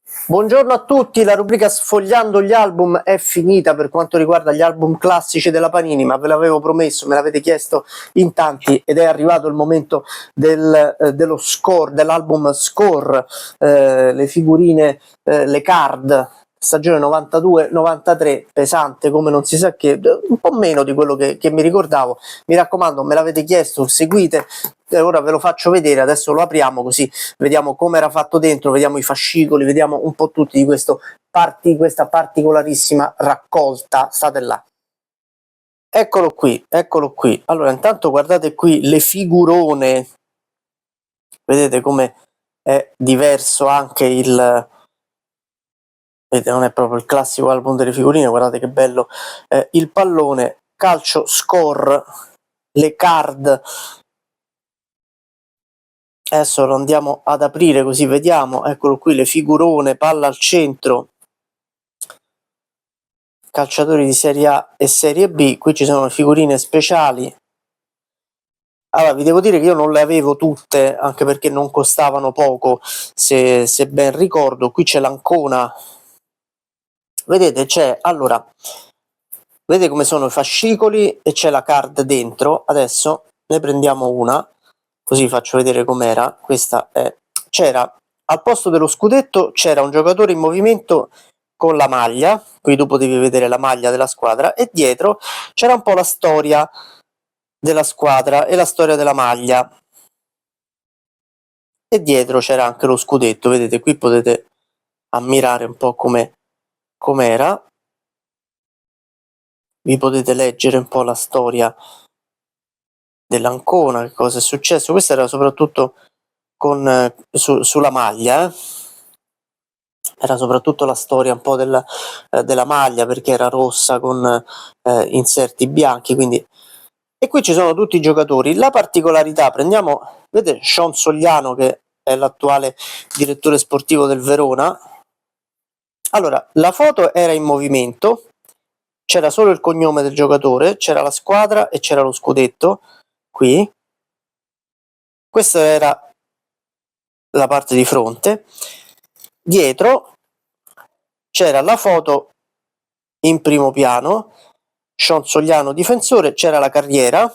Buongiorno a tutti, la rubrica Sfogliando gli album è finita per quanto riguarda gli album classici della Panini, ma ve l'avevo promesso, me l'avete chiesto in tanti ed è arrivato il momento dello score, dell'album score, le figurine, le card, stagione 92-93, pesante come non si sa che, un po' meno di quello che mi ricordavo. Mi raccomando, me l'avete chiesto, seguite, ora ve lo faccio vedere, adesso lo apriamo così vediamo come era fatto dentro, vediamo i fascicoli, vediamo un po' tutti di questa particolarissima raccolta. State là. Eccolo qui, eccolo qui. Allora, intanto guardate qui le figurone, vedete come è diverso anche vedete, non è proprio il classico album delle figurine, guardate che bello il pallone, calcio score, le card. Adesso lo andiamo ad aprire così vediamo, eccolo qui le figurone, palla al centro, calciatori di Serie A e Serie B, qui ci sono le figurine speciali. Allora, vi devo dire che io non le avevo tutte, anche perché non costavano poco, se ben ricordo. Qui c'è l'Ancona, vedete allora, vedete come sono i fascicoli e c'è la card dentro. Adesso ne prendiamo una, così faccio vedere com'era. Questa è, c'era, al posto dello scudetto c'era un giocatore in movimento con la maglia, qui tu potevi vedere la maglia della squadra, e dietro c'era un po' la storia della squadra e la storia della maglia, e dietro c'era anche lo scudetto. Vedete, qui potete ammirare un po' com'era, vi potete leggere un po' la storia dell'Ancona, che cosa è successo. Questo era soprattutto sulla maglia, era soprattutto la storia un po' della maglia, perché era rossa con inserti bianchi, quindi. E qui ci sono tutti i giocatori. La particolarità, prendiamo, vedete Sean Sogliano, che è l'attuale direttore sportivo del Verona. Allora, la foto era in movimento, c'era solo il cognome del giocatore, c'era la squadra e c'era lo scudetto, qui. Questa era la parte di fronte. Dietro c'era la foto in primo piano, Sean Sogliano difensore, c'era la carriera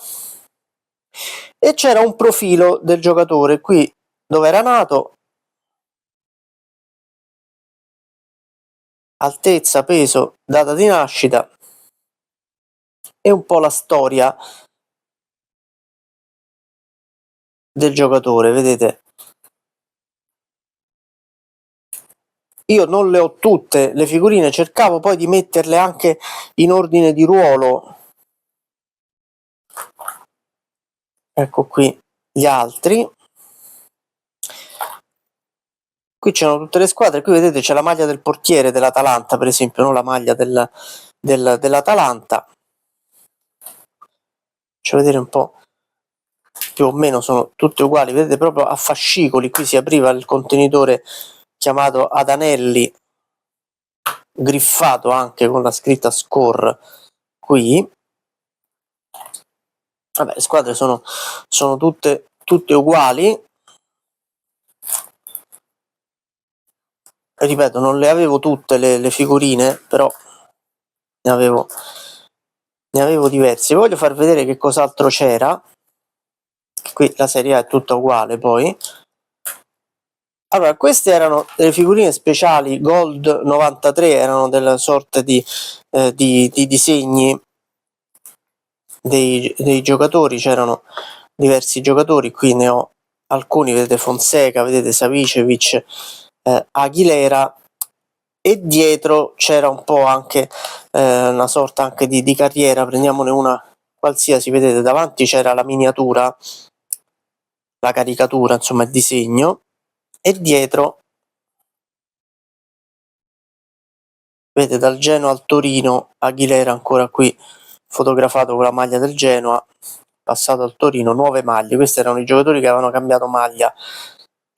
e c'era un profilo del giocatore, qui dove era nato, altezza, peso, data di nascita e un po' la storia del giocatore, vedete. Io non le ho tutte le figurine, cercavo poi di metterle anche in ordine di ruolo. Ecco qui gli altri. Qui c'erano tutte le squadre, qui vedete c'è la maglia del portiere dell'Atalanta, per esempio, non la maglia dell'Atalanta. Faccio vedere un po', più o meno sono tutte uguali, vedete proprio a fascicoli, qui si apriva il contenitore chiamato ad anelli, griffato anche con la scritta score qui. Vabbè, le squadre sono tutte uguali. Ripeto, non le avevo tutte le figurine, però ne avevo diverse. Vi voglio far vedere che cos'altro c'era. Qui la serie A è tutta uguale poi. Allora, queste erano delle figurine speciali Gold 93, erano della sorta di disegni dei giocatori, c'erano diversi giocatori, qui ne ho alcuni, vedete Fonseca, vedete Savicevic, Aguilera, e dietro c'era un po' anche una sorta anche di carriera. Prendiamone una qualsiasi, vedete davanti c'era la miniatura, la caricatura, insomma il disegno, e dietro vedete dal Genoa al Torino, Aguilera ancora qui fotografato con la maglia del Genoa, passato al Torino, nuove maglie. Questi erano i giocatori che avevano cambiato maglia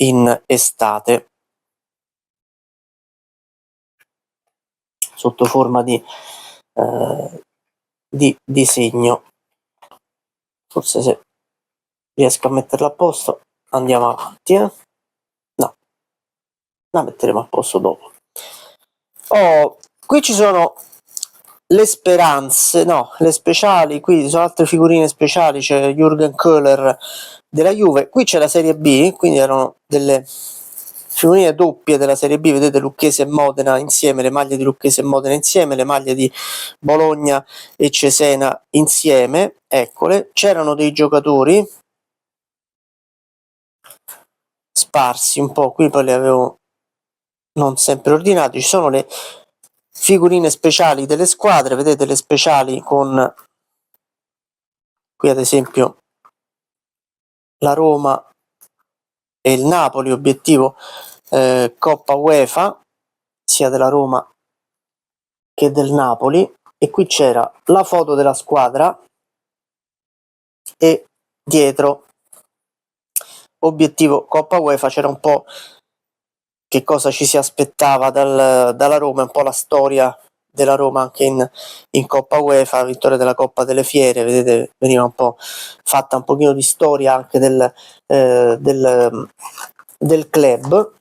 in estate, sotto forma di disegno. Forse se riesco a metterla a posto andiamo avanti, no, la metteremo a posto dopo. Oh, qui ci sono le speranze, no, le speciali, qui ci sono altre figurine speciali, c'è Jürgen Köhler della Juve, qui c'è la Serie B, quindi erano delle figurine doppie della Serie B, vedete Lucchese e Modena insieme, le maglie di Lucchese e Modena insieme, le maglie di Bologna e Cesena insieme, eccole, c'erano dei giocatori sparsi un po', qui poi li avevo non sempre ordinati, ci sono le figurine speciali delle squadre, vedete le speciali con qui ad esempio la Roma e il Napoli, obiettivo Coppa UEFA, sia della Roma che del Napoli, e qui c'era la foto della squadra e dietro obiettivo Coppa UEFA, c'era un po' che cosa ci si aspettava dalla Roma, un po' la storia della Roma anche in Coppa UEFA, vittoria della Coppa delle Fiere, vedete veniva un po' fatta un pochino di storia anche del club.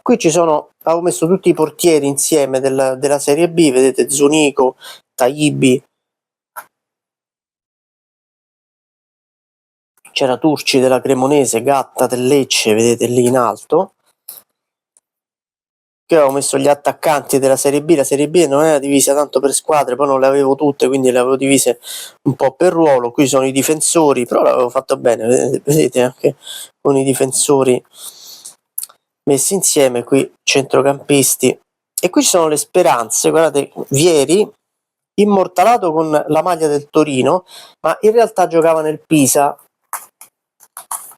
Qui ci sono, avevo messo tutti i portieri insieme della Serie B, vedete Zunico, Taibi, c'era Turci della Cremonese, Gatta del Lecce, vedete lì in alto. Qui avevo messo gli attaccanti della Serie B, la Serie B non era divisa tanto per squadre, poi non le avevo tutte, quindi le avevo divise un po' per ruolo. Qui sono i difensori, però l'avevo fatto bene, vedete anche con i difensori messi insieme, qui centrocampisti, e qui ci sono le speranze, guardate, Vieri immortalato con la maglia del Torino, ma in realtà giocava nel Pisa,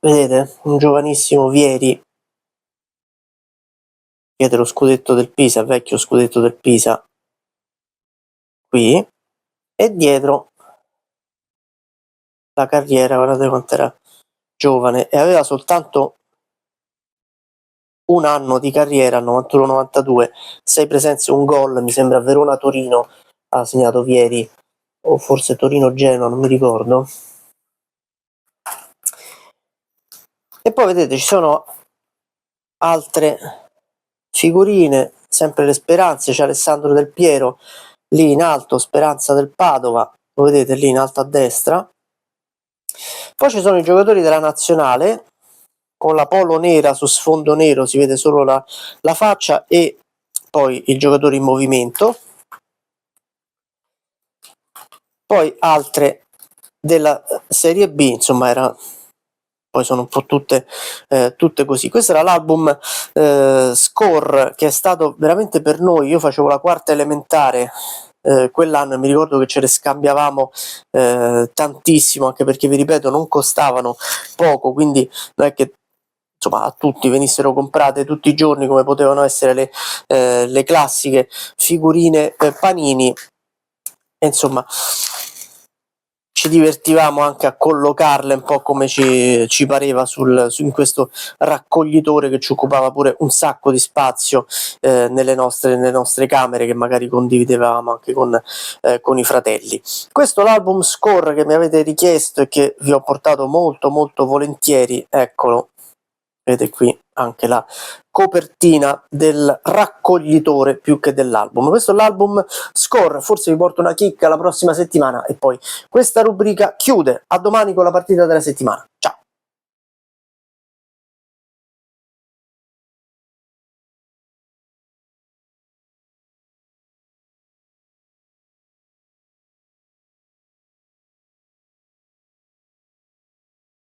vedete, un giovanissimo Vieri, vedete lo scudetto del Pisa, il vecchio scudetto del Pisa, qui, e dietro la carriera, guardate quanto era giovane, e aveva soltanto un anno di carriera, 91-92, 6 presenze, un gol, mi sembra Verona-Torino ha segnato Vieri, o forse Torino-Genoa, non mi ricordo. E poi vedete ci sono altre figurine, sempre le speranze, c'è Alessandro Del Piero lì in alto, Speranza del Padova, lo vedete lì in alto a destra. Poi ci sono i giocatori della nazionale con la polo nera su sfondo nero, si vede solo la faccia, e poi il giocatore in movimento. Poi altre della Serie B, insomma poi sono un po' tutte così. Questo era l'album Score, che è stato veramente per noi, io facevo la quarta elementare quell'anno e mi ricordo che ce le scambiavamo tantissimo, anche perché vi ripeto non costavano poco, quindi non è che insomma a tutti venissero comprate tutti i giorni come potevano essere le classiche figurine Panini, e insomma ci divertivamo anche a collocarle un po' come ci pareva in questo raccoglitore che ci occupava pure un sacco di spazio nelle nostre camere, che magari condividevamo anche con i fratelli. Questo è l'album Score che mi avete richiesto e che vi ho portato molto molto volentieri, eccolo, vedete qui anche la copertina del raccoglitore più che dell'album. Questo è l'album Score, forse vi porto una chicca la prossima settimana e poi questa rubrica chiude. A domani con la partita della settimana.